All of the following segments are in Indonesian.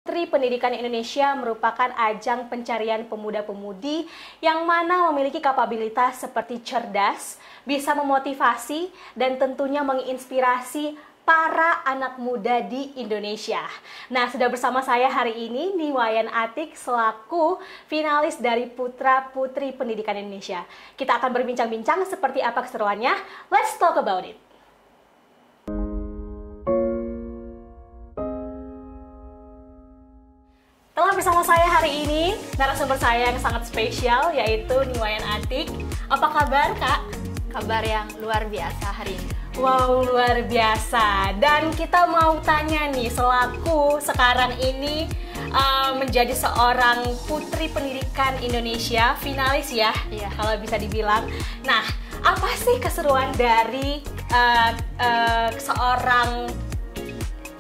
Putri Pendidikan Indonesia merupakan ajang pencarian pemuda-pemudi yang mana memiliki kapabilitas seperti cerdas, bisa memotivasi, dan tentunya menginspirasi para anak muda di Indonesia. Nah, sudah bersama saya hari ini Niwayan Atik selaku finalis dari Putra Putri Pendidikan Indonesia. Kita akan berbincang-bincang seperti apa keseruannya. Let's talk about it. Telah bersama saya hari ini narasumber saya yang sangat spesial, yaitu Niwayan Atik. Apa kabar, Kak? Kabar yang luar biasa hari ini. Wow, luar biasa. Dan kita mau tanya nih, selaku sekarang ini menjadi seorang Putri Pendidikan Indonesia, finalis ya, Iya. kalau bisa dibilang. Nah, apa sih keseruan dari seorang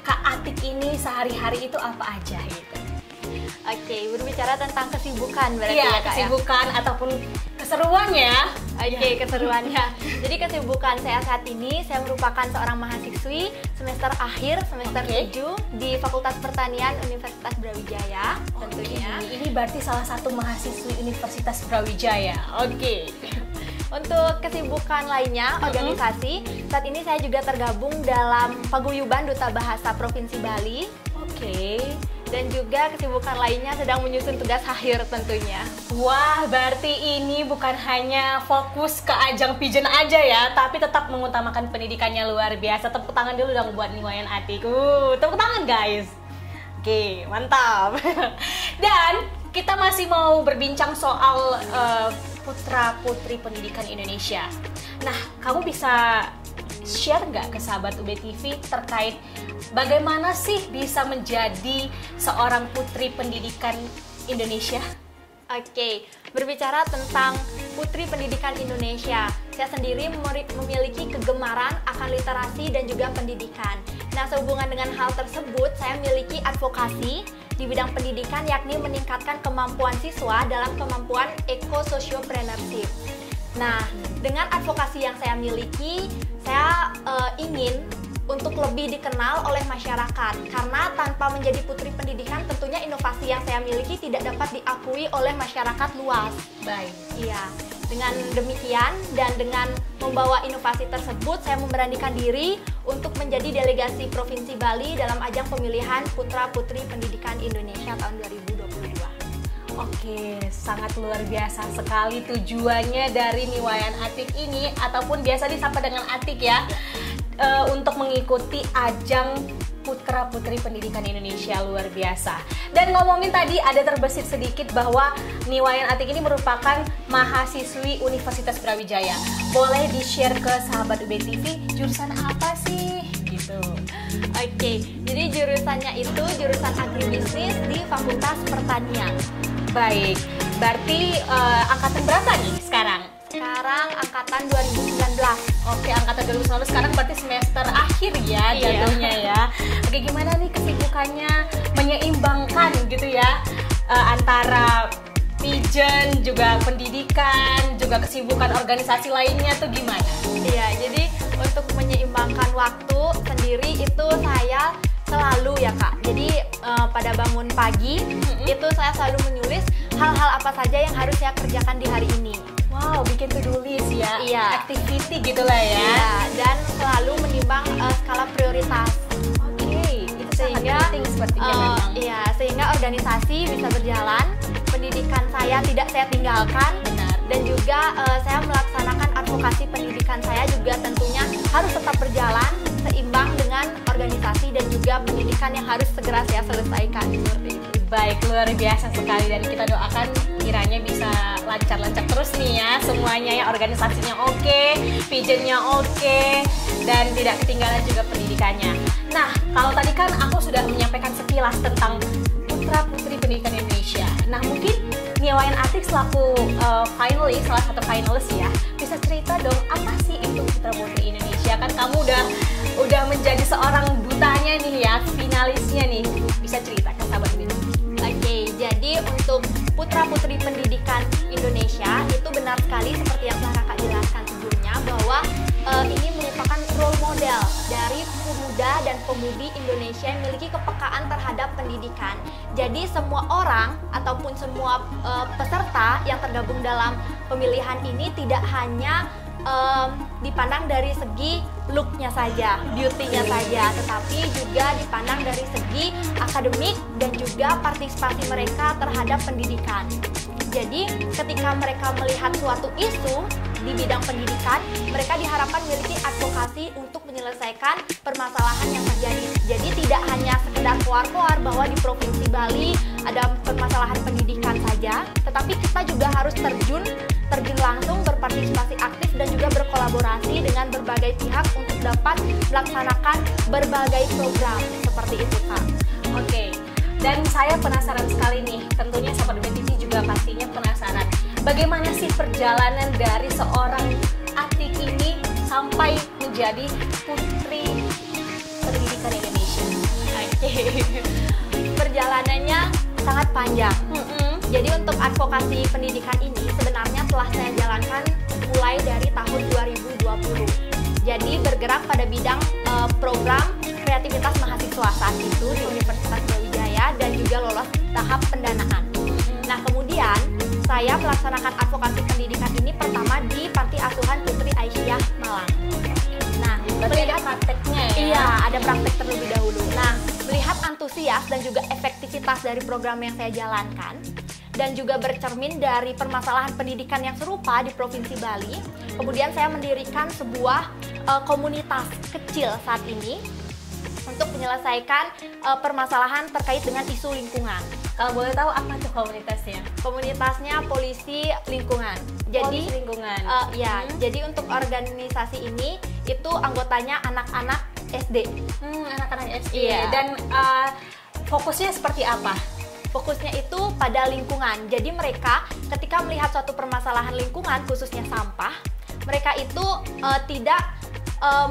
Kak Atik ini sehari-hari itu apa aja gitu? Oke, berbicara tentang kesibukan berarti Iya, ya, Kak, kesibukan ataupun keseruannya. Oke, keseruannya. Jadi kesibukan saya saat ini, saya merupakan seorang mahasiswi semester akhir, semester 7 di Fakultas Pertanian Universitas Brawijaya tentunya. Ini berarti salah satu mahasiswi Universitas Brawijaya. Oke. Untuk kesibukan lainnya, organisasi, saat ini saya juga tergabung dalam Paguyuban Duta Bahasa Provinsi Bali. Oke. Dan juga kesibukan lainnya sedang menyusun tugas akhir tentunya. Wah, berarti ini bukan hanya fokus ke ajang pigeon aja ya, tapi tetap mengutamakan pendidikannya. Luar biasa. Tepuk tangan dulu dong buat Niwayan Atik. Tepuk tangan guys. Oke, mantap. Dan kita masih mau berbincang soal Putra Putri Pendidikan Indonesia. Nah, kamu bisa share nggak ke sahabat UB TV terkait bagaimana sih bisa menjadi seorang Putri Pendidikan Indonesia? Oke, berbicara tentang Putri Pendidikan Indonesia, saya sendiri memiliki kegemaran akan literasi dan juga pendidikan. Nah, sehubungan dengan hal tersebut, saya memiliki advokasi di bidang pendidikan, yakni meningkatkan kemampuan siswa dalam kemampuan eco-sociopreneurship. Nah, dengan advokasi yang saya miliki, saya ingin untuk lebih dikenal oleh masyarakat, karena tanpa menjadi putri pendidikan tentunya inovasi yang saya miliki tidak dapat diakui oleh masyarakat luas. Baik. Iya, dengan demikian dan dengan membawa inovasi tersebut, saya memberanikan diri untuk menjadi delegasi Provinsi Bali dalam ajang pemilihan Putra Putri Pendidikan Indonesia tahun 2022. Oke, sangat luar biasa sekali tujuannya dari Niwayan Atik ini, ataupun biasa disapa dengan Atik ya, untuk mengikuti ajang Putra Putri Pendidikan Indonesia. Luar biasa. Dan ngomongin tadi ada terbesit sedikit bahwa Niwayan Atik ini merupakan mahasiswi Universitas Brawijaya. Boleh di-share ke sahabat UB TV jurusan apa sih? Gitu. Oke, jadi jurusannya itu jurusan agribisnis di Fakultas Pertanian. Baik, berarti angkatan berapa nih sekarang? Sekarang angkatan 2019. Oke, angkatan 2019 sekarang berarti semester akhir ya jatuhnya ya. Oke, gimana nih kesibukannya menyeimbangkan gitu ya antara pigeon, juga pendidikan, juga kesibukan organisasi lainnya tuh gimana? Iya, jadi untuk menyeimbangkan waktu sendiri itu saya selalu ya Kak, jadi pada bangun pagi itu saya selalu menulis hal-hal apa saja yang harus saya kerjakan di hari ini. Wow, bikin to-do list ya, Iya. activity gitu lah ya. Iya, dan selalu menimbang skala prioritas. Oke, itu Sehingga sangat penting sepertinya memang. iya, sehingga organisasi bisa berjalan, pendidikan saya tidak saya tinggalkan. Benar. Dan juga saya melaksanakan advokasi pendidikan saya juga tentunya harus tetap berjalan seimbang dengan organisasi dan juga pendidikan yang harus segera saya selesaikan seperti itu. Baik, luar biasa sekali, dan kita doakan kiranya bisa lancar-lancar terus nih ya semuanya ya, organisasinya oke, pigeonnya oke, dan tidak ketinggalan juga pendidikannya. Nah, kalau tadi kan aku sudah menyampaikan sekilas tentang Putra Putri Pendidikan Indonesia. Nah, mungkin Niwayan Atik selaku finalis, salah satu finalis ya, bisa cerita dong apa sih itu Putra Putri Indonesia? Kan kamu udah menjadi seorang dutanya nih ya, finalisnya nih. Bisa cerita ke sahabat ini. Oke, jadi untuk Putra Putri Pendidikan Indonesia itu benar sekali seperti yang telah Kakak jelaskan sebelumnya, bahwa ini merupakan role model dari pemuda pemuda dan pemudi Indonesia yang memiliki kepekaan terhadap pendidikan. Jadi semua orang ataupun semua peserta yang tergabung dalam pemilihan ini tidak hanya dipandang dari segi looknya saja, beauty-nya saja, tetapi juga dipandang dari segi akademik dan juga partisipasi mereka terhadap pendidikan. Jadi ketika mereka melihat suatu isu di bidang pendidikan, mereka diharapkan memiliki advokasi untuk menyelesaikan permasalahan yang terjadi. Jadi tidak hanya sekedar keluar-keluar bahwa di Provinsi Bali ada permasalahan pendidikan saja, tetapi kita juga harus terjun langsung, berpartisipasi aktif dan juga berkolaborasi dengan berbagai pihak untuk dapat melaksanakan berbagai program seperti itu, Kak. Oke. Dan saya penasaran sekali nih, tentunya Sahabat BTV juga pastinya penasaran. Bagaimana sih perjalanan dari seorang Atik ini sampai menjadi Putri Pendidikan Indonesia? Oke. Perjalanannya sangat panjang. Jadi untuk advokasi pendidikan ini sebenarnya telah saya jalankan mulai dari tahun 2020. Jadi bergerak pada bidang program kreativitas mahasiswa saat itu di Universitas Brawijaya dan juga lolos tahap pendanaan. Nah, kemudian saya melaksanakan advokasi pendidikan ini pertama di Panti Asuhan Putri Aisyah Malang. Nah, melihat prakteknya ya? Iya, ada praktek terlebih dahulu. Nah, melihat antusias dan juga efektivitas dari program yang saya jalankan dan juga bercermin dari permasalahan pendidikan yang serupa di Provinsi Bali, kemudian saya mendirikan sebuah komunitas kecil saat ini untuk menyelesaikan permasalahan terkait dengan isu lingkungan. Kalau boleh tahu apa tuh komunitasnya? Komunitasnya Polisi Lingkungan. Jadi Polisi Lingkungan. Jadi untuk organisasi ini itu anggotanya anak-anak SD. Anak-anak SD. Iya. Dan fokusnya seperti apa? Fokusnya itu pada lingkungan. Jadi mereka ketika melihat suatu permasalahan lingkungan, khususnya sampah, mereka itu tidak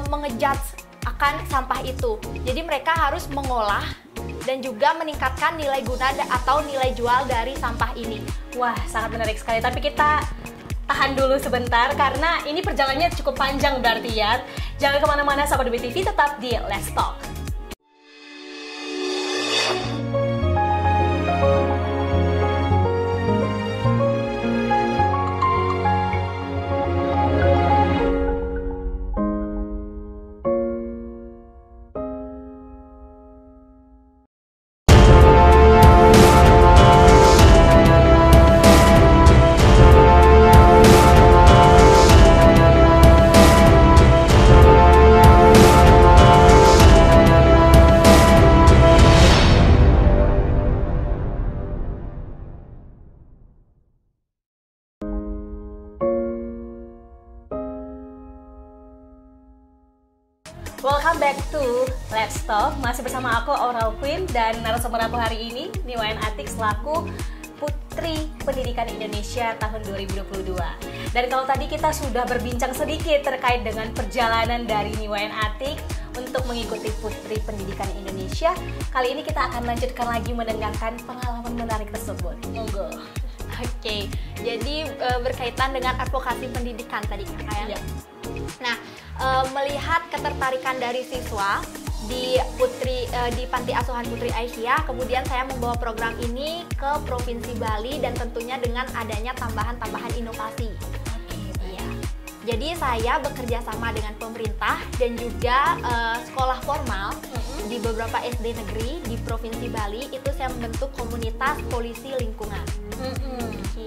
mengejudge akan sampah itu. Jadi mereka harus mengolah dan juga meningkatkan nilai guna atau nilai jual dari sampah ini. Wah, sangat menarik sekali. Tapi kita tahan dulu sebentar karena ini perjalanannya cukup panjang berarti ya. Jangan kemana-mana Sahabat BTV, tetap di Let's Talk. Welcome back to Let's Talk. Masih bersama aku Aural Queen dan narasumber aku hari ini Niwayan Atik selaku Putri Pendidikan Indonesia tahun 2022. Dan kalau tadi kita sudah berbincang sedikit terkait dengan perjalanan dari Niwayan Atik untuk mengikuti Putri Pendidikan Indonesia, kali ini kita akan lanjutkan lagi mendengarkan pengalaman menarik tersebut. Monggo. Oke, jadi berkaitan dengan advokasi pendidikan tadi Kak ya. Nah, melihat ketertarikan dari siswa di Panti Asuhan Putri Aisyah, kemudian saya membawa program ini ke Provinsi Bali dan tentunya dengan adanya tambahan-tambahan inovasi. Iya. Jadi saya bekerja sama dengan pemerintah dan juga sekolah formal di beberapa SD negeri di Provinsi Bali. Itu saya membentuk komunitas polisi lingkungan.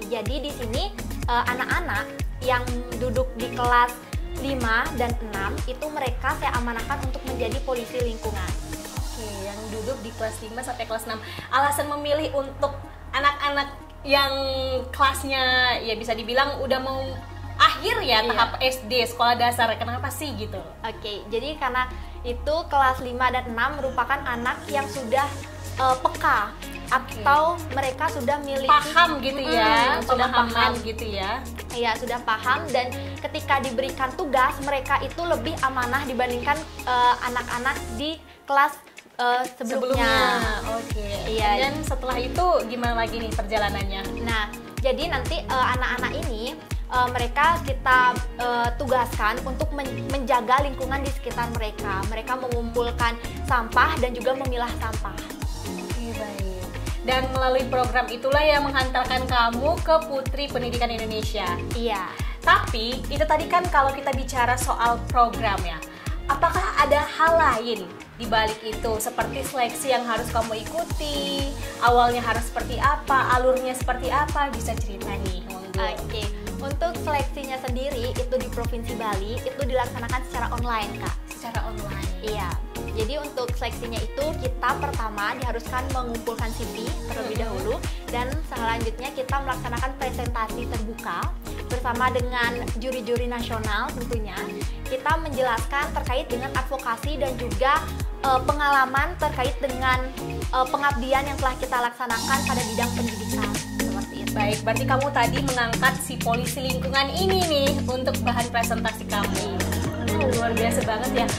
Jadi di sini anak-anak yang duduk di kelas 5 dan 6 itu mereka saya amanahkan untuk menjadi polisi lingkungan. Oke, yang duduk di kelas 5 sampai kelas 6. Alasan memilih untuk anak-anak yang kelasnya ya bisa dibilang udah mau akhir ya tahap SD, sekolah dasar. Kenapa sih gitu? Oke, jadi karena itu kelas 5 dan 6 merupakan anak yang sudah peka atau mereka sudah miliki paham gitu ya, sudah paham gitu ya. Iya, sudah paham dan ketika diberikan tugas mereka itu lebih amanah dibandingkan anak-anak di kelas sebelumnya. Oke. Iya. Dan setelah itu gimana lagi nih perjalanannya? Nah, jadi nanti anak-anak ini mereka kita tugaskan untuk menjaga lingkungan di sekitar mereka. Mereka mengumpulkan sampah dan juga memilah sampah. Oke, baik. Dan melalui program itulah yang menghantarkan kamu ke Putri Pendidikan Indonesia. Iya. Tapi itu tadi kan kalau kita bicara soal program ya. Apakah ada hal lain di balik itu, seperti seleksi yang harus kamu ikuti, awalnya harus seperti apa, alurnya seperti apa, bisa cerita nih, monggo. Oke, untuk seleksinya sendiri itu di Provinsi Bali itu dilaksanakan secara online, Kak. Secara online. Iya. Jadi untuk seleksinya itu kita pertama diharuskan mengumpulkan CV terlebih dahulu, dan selanjutnya kita melaksanakan presentasi terbuka bersama dengan juri-juri nasional tentunya. Kita menjelaskan terkait dengan advokasi dan juga pengalaman terkait dengan pengabdian yang telah kita laksanakan pada bidang pendidikan. Seperti itu. Baik, berarti kamu tadi mengangkat si polisi lingkungan ini nih untuk bahan presentasi kamu. Luar biasa banget ya.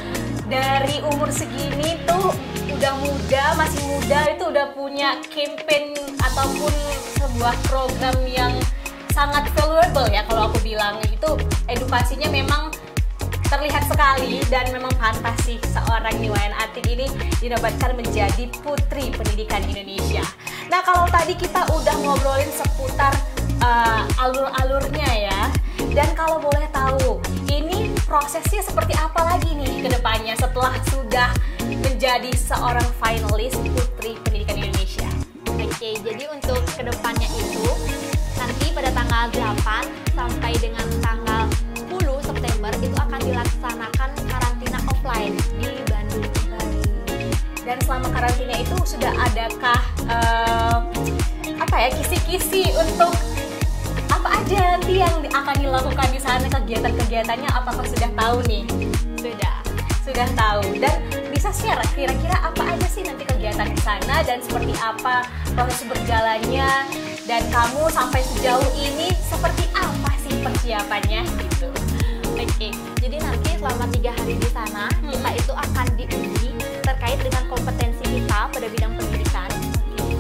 Dari umur segini tuh udah muda, masih muda itu udah punya campaign ataupun sebuah program yang sangat valuable ya kalau aku bilang. Itu edukasinya memang terlihat sekali dan memang pantas sih seorang Niwayan Atik ini dinobatkan menjadi Putri Pendidikan Indonesia. Nah, kalau tadi kita udah ngobrolin seputar alur-alurnya ya, dan kalau boleh tahu ini prosesnya seperti apa lagi nih ke depannya setelah sudah menjadi seorang finalis Putri Pendidikan Indonesia? Oke, jadi untuk kedepannya itu nanti pada tanggal 8 sampai dengan tanggal 10 September itu akan dilaksanakan karantina offline di Bandung. Dan selama karantina itu sudah adakah kisi-kisi untuk apa aja nanti yang akan dilakukan di sana, kegiatan-kegiatannya apakah sudah tahu nih? Sudah tahu. Dan bisa share kira-kira apa aja sih nanti kegiatan di sana dan seperti apa proses berjalannya, dan kamu sampai sejauh ini seperti apa sih persiapannya gitu. Oke, jadi nanti selama 3 hari di sana kita itu akan diuji terkait dengan kompetensi kita pada bidang pendidikan.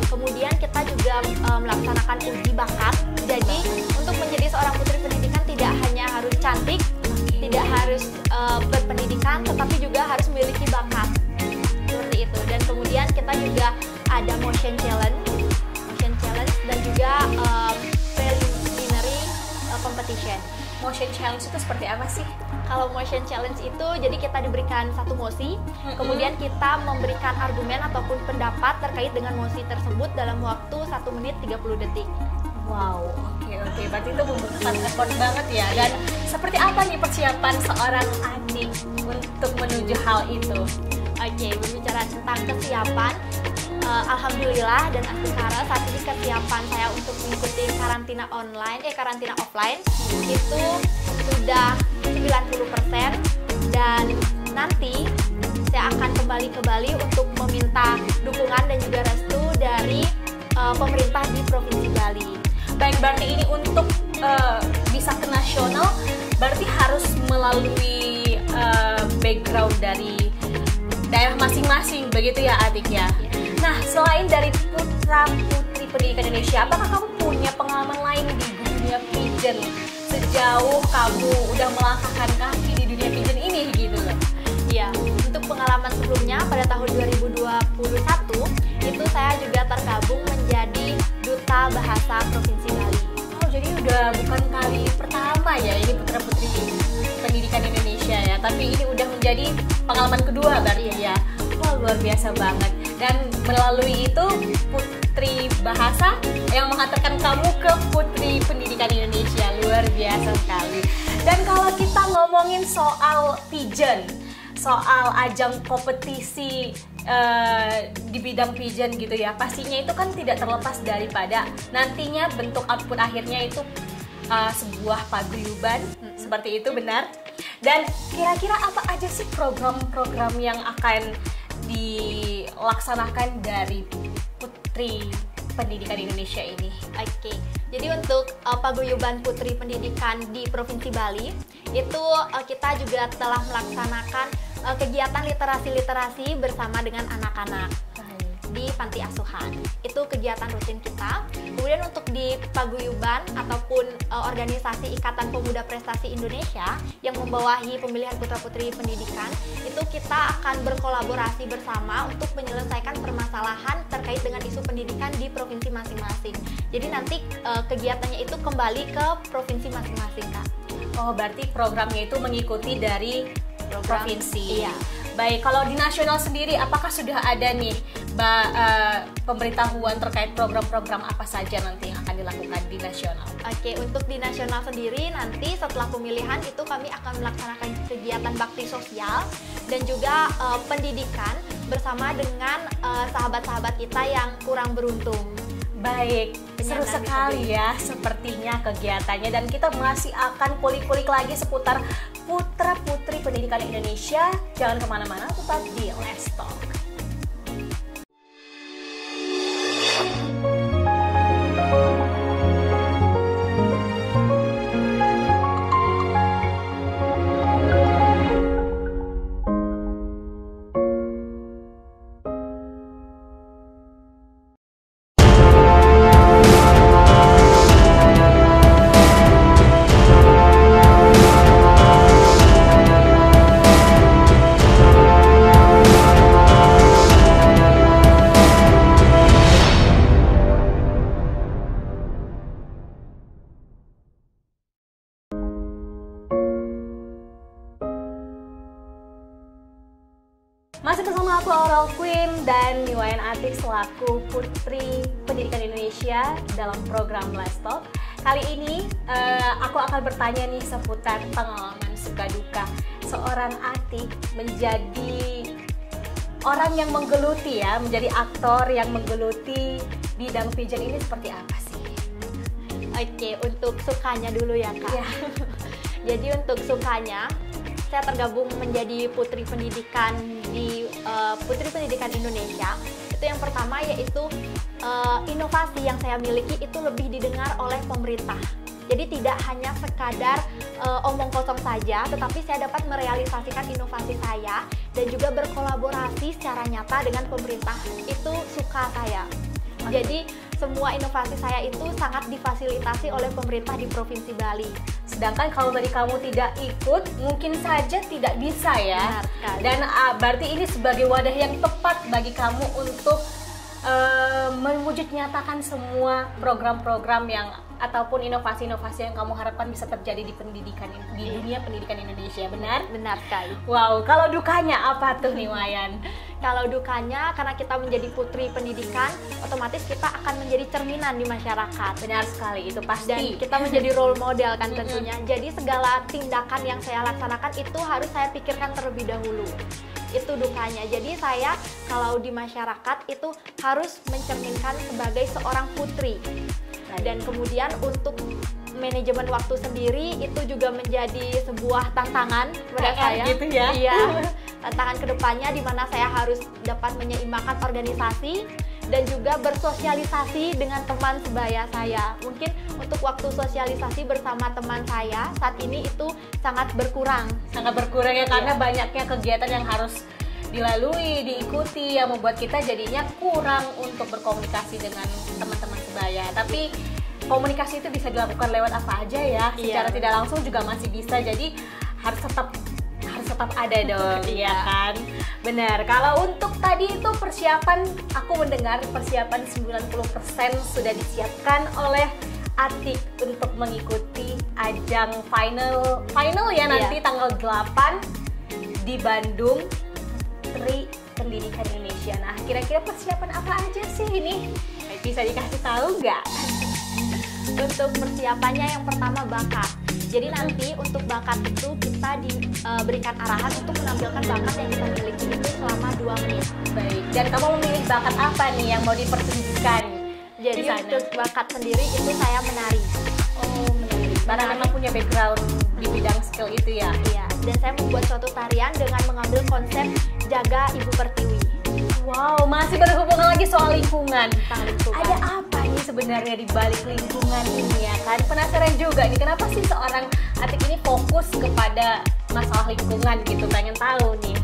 Kemudian kita juga melaksanakan uji bakat. Jadi untuk menjadi seorang putri pendidikan tidak hanya harus cantik, tidak harus berpendidikan, tetapi juga harus memiliki bakat. Seperti itu. Dan kemudian kita juga ada motion challenge dan juga preliminary competition. Motion challenge itu seperti apa sih? Kalau motion challenge itu, jadi kita diberikan satu mosi, kemudian kita memberikan argumen ataupun pendapat terkait dengan mosi tersebut dalam waktu 1 menit 30 detik. Wow, oke. Berarti itu membutuhkan effort banget ya. Dan seperti apa nih persiapan seorang adik untuk menuju hal itu? Oke, berbicara tentang kesiapan, alhamdulillah dan Astikara saat ini kesiapan saya untuk mengikuti karantina offline itu sudah 90%, dan nanti saya akan kembali ke Bali untuk meminta dukungan dan juga restu dari pemerintah di Provinsi Bali. Baik, berarti ini untuk bisa ke nasional berarti harus melalui background dari daerah masing-masing begitu ya Atik ya? Nah, selain dari putra-putri pendidikan Indonesia, apakah kamu punya pengalaman lain di dunia pigeon? Sejauh kamu udah melangkahkan kaki di dunia pigeon ini gitu loh. Iya, untuk pengalaman sebelumnya pada tahun 2021 itu saya juga tergabung menjadi Duta Bahasa Provinsi Bali. Oh, jadi udah bukan kali pertama ya ini putra-putri pendidikan Indonesia ya, tapi ini udah menjadi pengalaman kedua berarti ya. Wah, luar biasa banget. Dan melalui itu Putri Bahasa yang menghantarkan kamu ke Putri Pendidikan Indonesia. Luar biasa sekali. Dan kalau kita ngomongin soal pigeon, soal ajang kompetisi di bidang pigeon gitu ya, pastinya itu kan tidak terlepas daripada nantinya bentuk output akhirnya itu sebuah paguyuban, seperti itu benar? Dan kira-kira apa aja sih program-program yang akan dilaksanakan dari Putri Pendidikan Indonesia ini? Oke, jadi untuk paguyuban Putri Pendidikan di Provinsi Bali itu kita juga telah melaksanakan kegiatan literasi bersama dengan anak-anak di panti asuhan. Itu kegiatan rutin kita. Kemudian Kemudian untuk di paguyuban ataupun organisasi Ikatan Pemuda Prestasi Indonesia yang membawahi pemilihan putra-putri pendidikan, itu kita akan berkolaborasi bersama untuk menyelesaikan permasalahan terkait dengan isu pendidikan di provinsi masing-masing. Jadi nanti kegiatannya itu kembali ke provinsi masing-masing, Kak. Oh, berarti programnya itu mengikuti dari provinsi. Iya. Baik, kalau di nasional sendiri, apakah sudah ada nih pemberitahuan terkait program-program apa saja nanti yang akan dilakukan di nasional? Oke, untuk di nasional sendiri nanti setelah pemilihan itu kami akan melaksanakan kegiatan bakti sosial dan juga pendidikan bersama dengan sahabat-sahabat kita yang kurang beruntung. Baik, seru sekali ya sepertinya kegiatannya, dan kita masih akan kulik-kulik lagi seputar putra-putri pendidikan Indonesia. Jangan kemana-mana, tetap di Let's Talk. Masih bersama aku Aurel Queen dan Niwayan Atik selaku Putri Pendidikan Indonesia dalam program Let's Talk. Kali ini aku akan bertanya nih seputar pengalaman suka duka seorang Atik menjadi orang yang menggeluti ya, menjadi aktor yang menggeluti bidang pigeon ini seperti apa sih? Oke, untuk sukanya dulu ya, Kak. Ya. Jadi untuk sukanya, saya tergabung menjadi Putri Pendidikan di Putri Pendidikan Indonesia. Itu yang pertama, yaitu inovasi yang saya miliki itu lebih didengar oleh pemerintah. Jadi tidak hanya sekadar omong kosong saja, tetapi saya dapat merealisasikan inovasi saya dan juga berkolaborasi secara nyata dengan pemerintah. Itu suka saya. Jadi semua inovasi saya itu sangat difasilitasi oleh pemerintah di Provinsi Bali. Sedangkan kalau tadi kamu tidak ikut, mungkin saja tidak bisa ya. Benar sekali. Dan berarti ini sebagai wadah yang tepat bagi kamu untuk mewujud nyatakan semua program-program yang ataupun inovasi-inovasi yang kamu harapkan bisa terjadi di pendidikan di dunia pendidikan Indonesia, benar? Benar sekali. Wow, kalau dukanya apa tuh nih, Wayan? Kalau dukanya, karena kita menjadi putri pendidikan, otomatis kita akan menjadi cerminan di masyarakat. Benar sekali, itu pasti. Dan kita menjadi role model kan tentunya. Jadi segala tindakan yang saya laksanakan itu harus saya pikirkan terlebih dahulu. Itu dukanya. Jadi saya kalau di masyarakat itu harus mencerminkan sebagai seorang putri. Dan kemudian untuk manajemen waktu sendiri itu juga menjadi sebuah tantangan kepada saya. Gitu ya? Iya, tantangan kedepannya di mana saya harus dapat menyeimbangkan organisasi dan juga bersosialisasi dengan teman sebaya saya. Mungkin untuk waktu sosialisasi bersama teman saya saat ini itu sangat berkurang. Sangat berkurang ya, karena banyaknya kegiatan yang harus dilalui, diikuti, yang membuat kita jadinya kurang untuk berkomunikasi dengan teman-teman sebaya. Tapi komunikasi itu bisa dilakukan lewat apa aja ya, secara tidak langsung juga masih bisa. Jadi harus tetap ada dong, iya kan? Benar. Kalau untuk tadi itu persiapan, aku mendengar persiapan 90% sudah disiapkan oleh Atik untuk mengikuti ajang final ya nanti tanggal 8 di Bandung, Putri Pendidikan Indonesia. Nah, kira-kira persiapan apa aja sih ini? Bisa dikasih tahu nggak? Untuk persiapannya yang pertama bakat. Jadi nanti untuk bakat itu kita diberikan arahan untuk menampilkan bakat yang kita miliki itu selama 2 menit. Baik. Dan kamu memilih bakat apa nih yang mau dipertunjukkan? Jadi untuk bakat sendiri itu saya menari. Oh, menari. Karena memang punya background di bidang skill itu ya? Iya. Dan saya membuat suatu tarian dengan mengambil konsep jaga Ibu Pertiwi. Wow, masih berhubungan lagi soal lingkungan. Tentang lingkungan. Ada apa nih sebenarnya di balik lingkungan ini ya kan? Penasaran juga nih, kenapa sih seorang Atik ini fokus kepada masalah lingkungan gitu? Pengen tahu nih.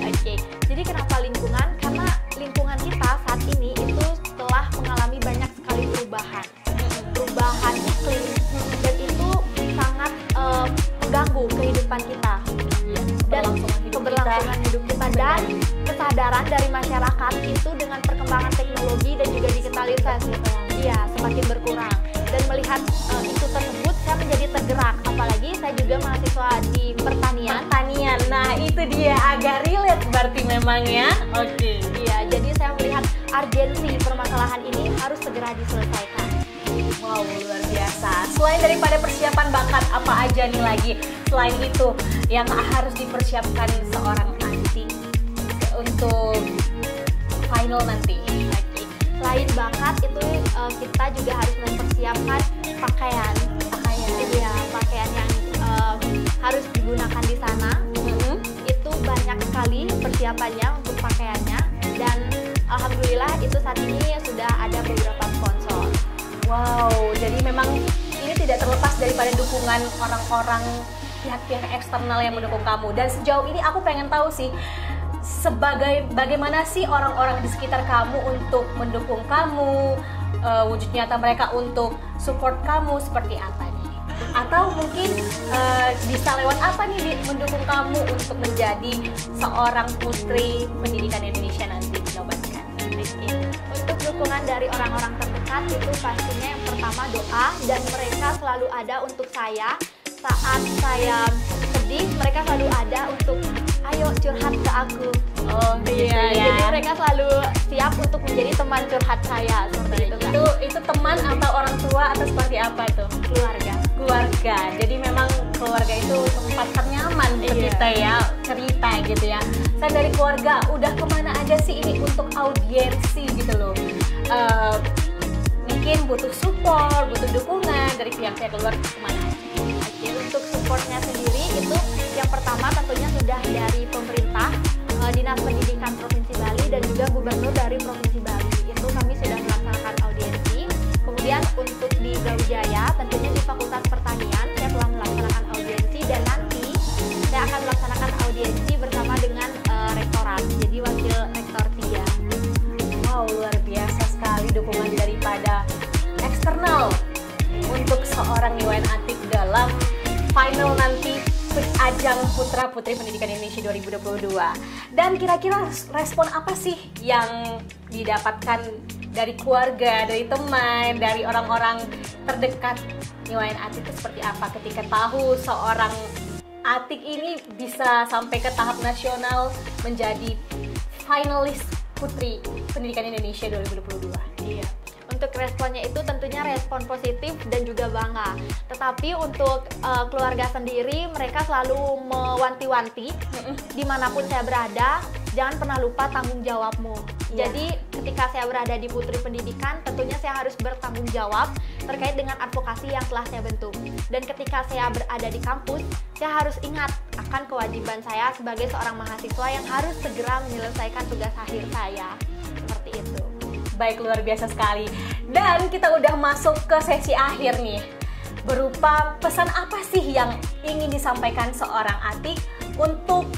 Oke, jadi kenapa lingkungan? Karena lingkungan kita saat ini itu telah mengalami banyak sekali perubahan. kesadaran dari masyarakat itu dengan perkembangan teknologi dan juga digitalisasi, iya, semakin berkurang. Dan melihat isu tersebut, saya menjadi tergerak. Apalagi saya juga mahasiswa di pertanian. Nah itu dia, agak relate berarti memang ya. Oke. Iya, jadi saya melihat urgensi permasalahan ini harus segera diselesaikan. Wow, luar biasa. Selain daripada persiapan bakat, apa aja nih lagi selain itu yang harus dipersiapkan seorang anti untuk final nanti? Selain bakat itu kita juga harus mempersiapkan pakaian. Iya, pakaian yang harus digunakan di sana. Itu banyak sekali persiapannya untuk pakaiannya, dan alhamdulillah itu saat ini sudah ada beberapa sponsor. Wow, jadi memang ini tidak terlepas daripada dukungan orang-orang, pihak-pihak eksternal yang mendukung kamu. Dan sejauh ini aku pengen tahu sih, bagaimana sih orang-orang di sekitar kamu untuk mendukung kamu, wujud nyata mereka untuk support kamu seperti apa nih? Atau mungkin bisa lewat apa nih mendukung kamu untuk menjadi seorang putri pendidikan Indonesia nanti dinobatkan? Untuk dukungan dari orang-orang terdekat itu pastinya yang pertama doa, dan mereka selalu ada untuk saya saat saya sedih. Mereka selalu ada untuk ayo curhat ke aku. Oh iya, ya. Jadi mereka selalu siap untuk menjadi teman curhat saya seperti itu, Kak. Itu teman atau orang tua atau seperti apa tuh? Keluarga. Jadi memang keluarga itu tempat ternyaman untuk kita ya, cerita gitu ya. Saya dari keluarga udah kemana aja sih ini untuk audiensi gitu loh. Mungkin butuh support, butuh dukungan dari pihak-pihak luar kemana aja? Oke, untuk supportnya sendiri itu yang pertama tentunya sudah dari pemerintah, Dinas Pendidikan Provinsi Bali dan juga Gubernur dari Provinsi Bali. Itu kami sudah melaksanakan audiensi. Kemudian untuk di Brawijaya tentunya di Fakultas Pertanian saya telah melaksanakan audiensi, dan nanti saya akan melaksanakan audiensi bersama dengan rektorat, jadi wakil rektor 3. Wow, luar biasa sekali dukungan daripada eksternal untuk seorang Niwayan Atiek dalam final nanti ajang Putra Putri Pendidikan Indonesia 2022. Dan kira-kira respon apa sih yang didapatkan dari keluarga, dari teman, dari orang-orang terdekat Niwayan Atiek itu seperti apa ketika tahu seorang Atiek ini bisa sampai ke tahap nasional menjadi finalis Putri Pendidikan Indonesia 2022? Iya. Untuk responnya itu tentunya respon positif dan juga bangga. Tetapi untuk keluarga sendiri, mereka selalu mewanti-wanti dimanapun saya berada, jangan pernah lupa tanggung jawabmu. Jadi ketika saya berada di Putri Pendidikan, tentunya saya harus bertanggung jawab terkait dengan advokasi yang telah saya bentuk. Dan ketika saya berada di kampus, saya harus ingat akan kewajiban saya sebagai seorang mahasiswa yang harus segera menyelesaikan tugas akhir saya. Seperti itu. Baik, luar biasa sekali. Dan kita udah masuk ke sesi akhir nih. Berupa pesan apa sih yang ingin disampaikan seorang Atiek untuk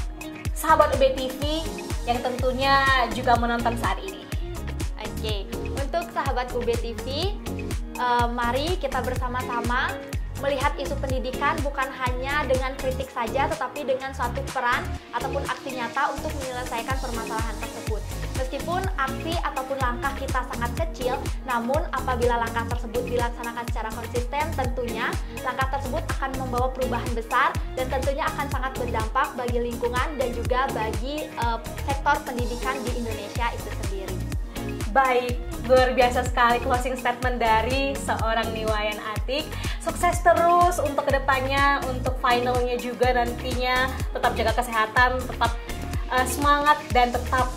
sahabat UB TV yang tentunya juga menonton saat ini? Oke, untuk sahabat UB TV, mari kita bersama-sama melihat isu pendidikan bukan hanya dengan kritik saja, tetapi dengan suatu peran ataupun aksi nyata untuk menyelesaikan permasalahan tersebut. Meskipun aksi ataupun langkah kita sangat kecil, namun apabila langkah tersebut dilaksanakan secara konsisten, tentunya langkah tersebut akan membawa perubahan besar dan tentunya akan sangat berdampak bagi lingkungan dan juga bagi sektor pendidikan di Indonesia itu sendiri. Baik, luar biasa sekali closing statement dari seorang Niwayan Atiek. Sukses terus untuk kedepannya, untuk finalnya juga nantinya. Tetap jaga kesehatan, tetap semangat dan tetap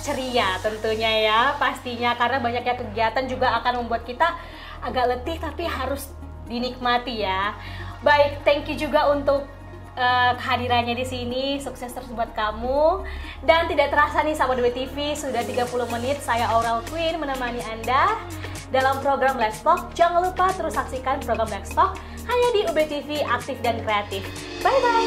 ceria tentunya ya pastinya, karena banyaknya kegiatan juga akan membuat kita agak letih tapi harus dinikmati ya. Baik, thank you juga untuk kehadirannya di sini. Sukses terus buat kamu. Dan tidak terasa nih sahabat UB TV, sudah 30 menit saya Aural Queen menemani Anda dalam program Let's Talk. Jangan lupa terus saksikan program Let's Talk hanya di UB TV, aktif dan kreatif. Bye bye.